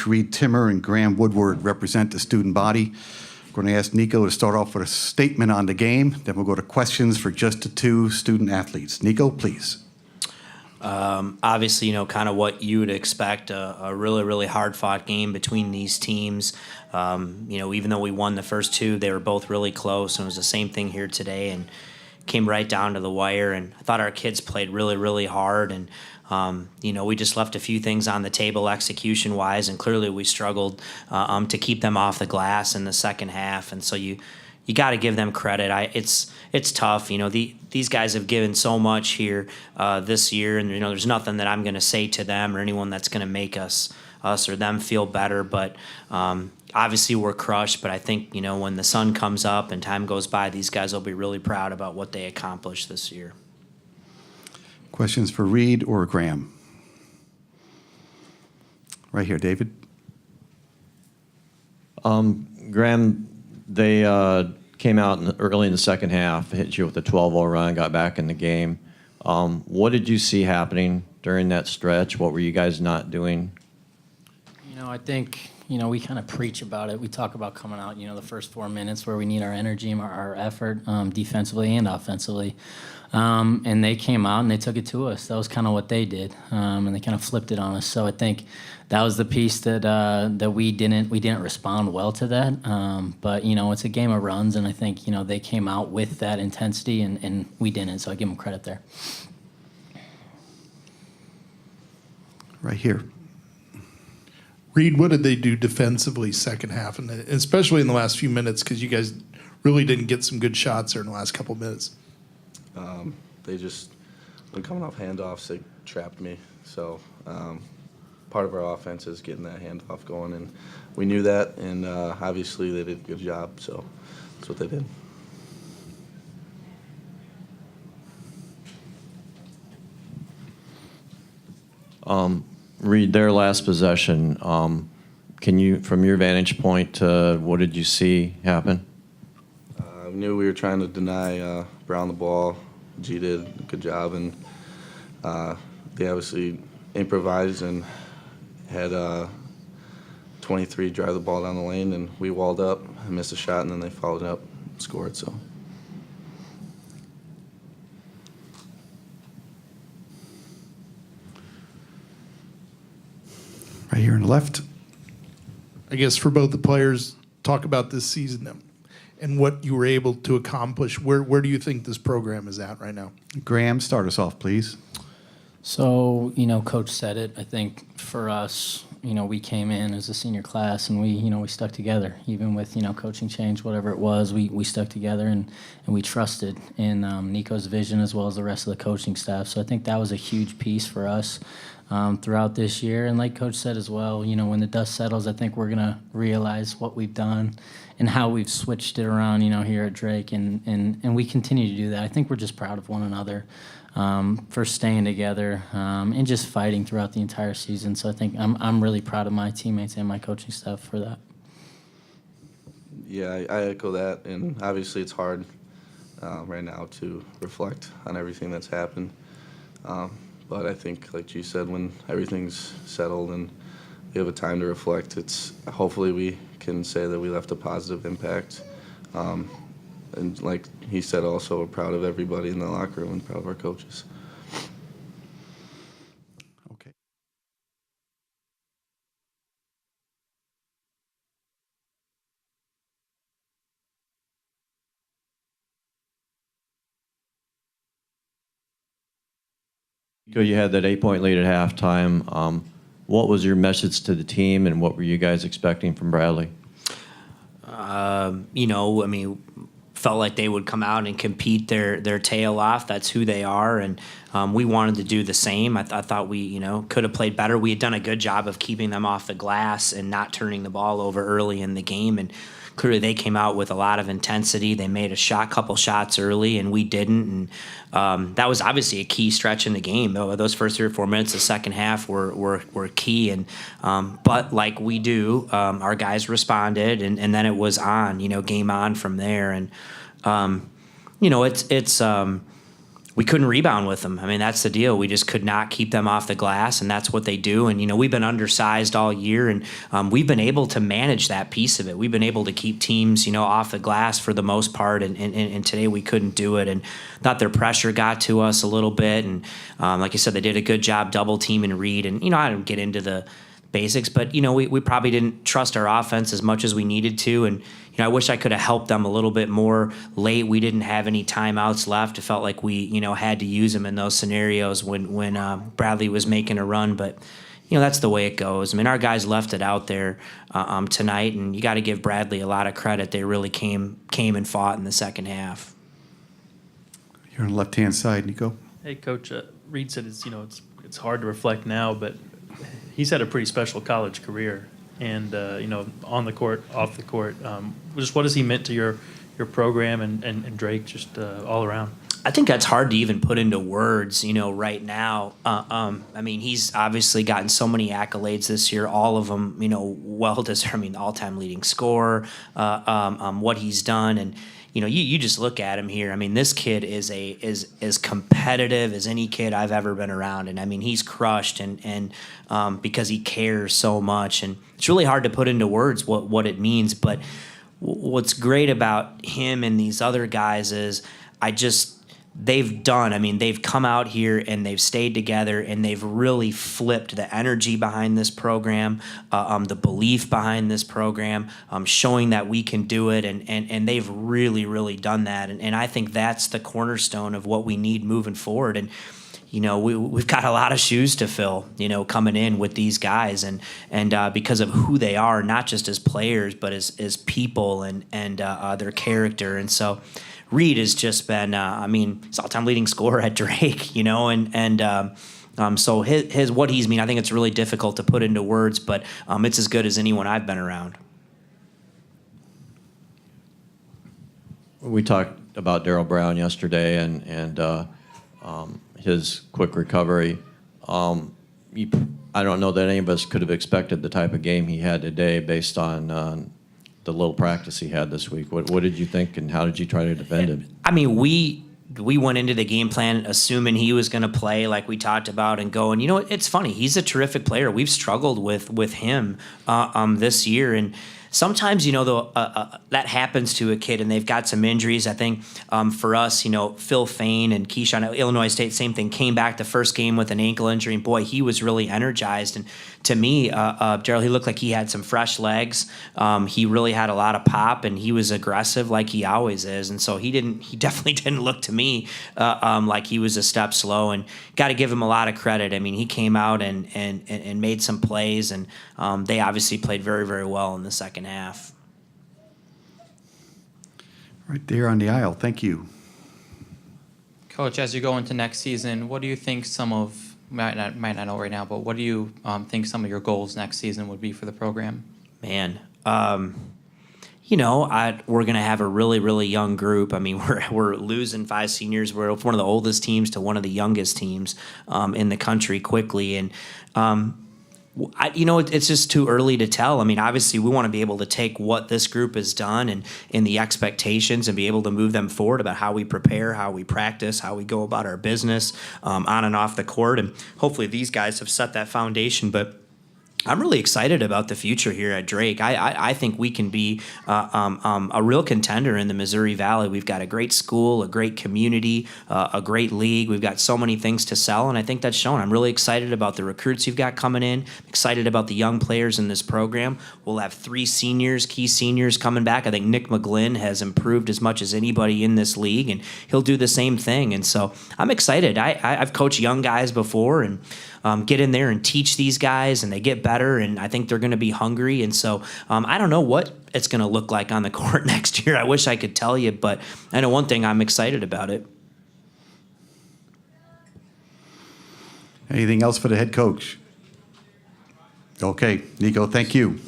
Coach Reed Timmer and Graham Woodward represent the student body. We're going to ask Nico to start off with a statement on the game. Then we'll go to questions for just the two student athletes. Nico, please. Obviously, kind of what you would expect, a really, really hard-fought game between these teams. Even though we won the first two, they were both really close, and it was the same thing here today, and came right down to the wire. And I thought our kids played really, really hard, and we just left a few things on the table execution-wise, and clearly we struggled to keep them off the glass in the second half. And so you got to give them credit. It's tough. These guys have given so much here this year, and there's nothing that I'm going to say to them or anyone that's going to make us or them feel better. But obviously we're crushed. But I think when the sun comes up and time goes by, these guys will be really proud about what they accomplished this year. Questions for Reed or Graham? Right here, David. Graham, they came out early in the second half, hit you with a 12-0 run, got back in the game. What did you see happening during that stretch? What were you guys not doing? I think, we kind of preach about it. We talk about coming out, the first 4 minutes where we need our energy and our effort defensively and offensively. And they came out and they took it to us. That was kind of what they did, and they kind of flipped it on us. So I think that was the piece that we didn't respond well to that. But it's a game of runs, and I think they came out with that intensity, and we didn't. So I give them credit there. Right here. Reed, what did they do defensively second half, and especially in the last few minutes, because you guys really didn't get some good shots there in the last couple of minutes? They just, when coming off handoffs, they trapped me. So part of our offense is getting that handoff going, and we knew that, and obviously they did a good job, so that's what they did. Reed, their last possession, can you, from your vantage point, what did you see happen? We knew we were trying to deny Brown the ball. G did a good job, and they obviously improvised and had 23 drive the ball down the lane, and we walled up and missed a shot, and then they followed up and scored. So. Right here on the left. I guess for both the players, talk about this season and what you were able to accomplish. Where do you think this program is at right now? Graham, start us off, please. So, Coach said it. I think for us, we came in as a senior class, and we stuck together. Even with, coaching change, whatever it was, we stuck together, and we trusted in Nico's vision as well as the rest of the coaching staff. So I think that was a huge piece for us throughout this year. And like Coach said as well, when the dust settles, I think we're going to realize what we've done and how we've switched it around, here at Drake, and we continue to do that. I think we're just proud of one another for staying together and just fighting throughout the entire season. So I think I'm really proud of my teammates and my coaching staff for that. Yeah, I echo that, and obviously it's hard right now to reflect on everything that's happened. But I think, like you said, when everything's settled and we have a time to reflect, hopefully we can say that we left a positive impact. And like he said also, we're proud of everybody in the locker room and proud of our coaches. Okay. You had that 8-point lead at halftime. What was your message to the team, and what were you guys expecting from Bradley? Felt like they would come out and compete their tail off. That's who they are, and we wanted to do the same. I thought we, could have played better. We had done a good job of keeping them off the glass and not turning the ball over early in the game, and clearly they came out with a lot of intensity. They made a couple shots early, and we didn't. And that was obviously a key stretch in the game. Those first 3 or 4 minutes of the second half were key. And but like we do, our guys responded, and then it was on. Game on from there. And it's we couldn't rebound with them. I mean, that's the deal. We just could not keep them off the glass, and that's what they do. And, we've been undersized all year, and we've been able to manage that piece of it. We've been able to keep teams, off the glass for the most part, and today we couldn't do it. And thought their pressure got to us a little bit. And like I said, they did a good job double teaming Reed. And, I don't get into the basics, but, we probably didn't trust our offense as much as we needed to. And, I wish I could have helped them a little bit more late. We didn't have any timeouts left. It felt like we, had to use them in those scenarios when Bradley was making a run. But, that's the way it goes. I mean, our guys left it out there tonight, and you got to give Bradley a lot of credit. They really came and fought in the second half. Here on the left-hand side, Nico. Hey, Coach. Reed said it's hard to reflect now, but he's had a pretty special college career. And, on the court, off the court. Just what has he meant to your program and Drake just all around? I think that's hard to even put into words, right now. I mean, he's obviously gotten so many accolades this year, all of them, well deserved. I mean, all-time leading scorer, what he's done. And, you just look at him here. I mean, this kid is as competitive as any kid I've ever been around, and I mean, he's crushed, and because he cares so much, and it's really hard to put into words what it means. But what's great about him and these other guys is they've come out here and they've stayed together, and they've really flipped the energy behind this program, the belief behind this program, showing that we can do it, and they've really, really done that. And I think that's the cornerstone of what we need moving forward. And, we've got a lot of shoes to fill, coming in with these guys, and because of who they are, not just as players, but as people and their character. And so Reed has just been, he's all-time leading scorer at Drake, so his what he's mean, I think it's really difficult to put into words, but it's as good as anyone I've been around. We talked about Darryl Brown yesterday and his quick recovery. I don't know that any of us could have expected the type of game he had today based on the little practice he had this week. What did you think, and how did you try to defend him? I mean, we went into the game plan assuming he was going to play like we talked about and go. And, it's funny. He's a terrific player. We've struggled with him this year. And sometimes, that happens to a kid and they've got some injuries. I think for us, Phil Fain and Keyshawn at Illinois State, same thing, came back the first game with an ankle injury. And, boy, he was really energized. And to me, Darryl, he looked like he had some fresh legs. He really had a lot of pop, and he was aggressive like he always is. And so he definitely didn't look to me like he was a step slow. And got to give him a lot of credit. I mean, he came out and made some plays, and they obviously played very, very well in the second half. Right there on the aisle. Thank you. Coach, as you go into next season, what do you think might not know right now, but what do you think some of your goals next season would be for the program? Man, we're going to have a really, really young group. I mean, we're losing 5 seniors. We're one of the oldest teams to one of the youngest teams in the country quickly. And, it's just too early to tell. I mean, obviously, we want to be able to take what this group has done and the expectations and be able to move them forward about how we prepare, how we practice, how we go about our business on and off the court. And hopefully these guys have set that foundation. But I'm really excited about the future here at Drake. I think we can be a real contender in the Missouri Valley. We've got a great school, a great community, a great league. We've got so many things to sell, and I think that's shown. I'm really excited about the recruits you've got coming in. I'm excited about the young players in this program. We'll have 3 key seniors coming back. I think Nick McGlynn has improved as much as anybody in this league, and he'll do the same thing. And so I'm excited. I've coached young guys before, and get in there and teach these guys, and they get better, and I think they're going to be hungry. And so I don't know what it's going to look like on the court next year. I wish I could tell you, but I know one thing, I'm excited about it. Anything else for the head coach? Okay, Nico, thank you.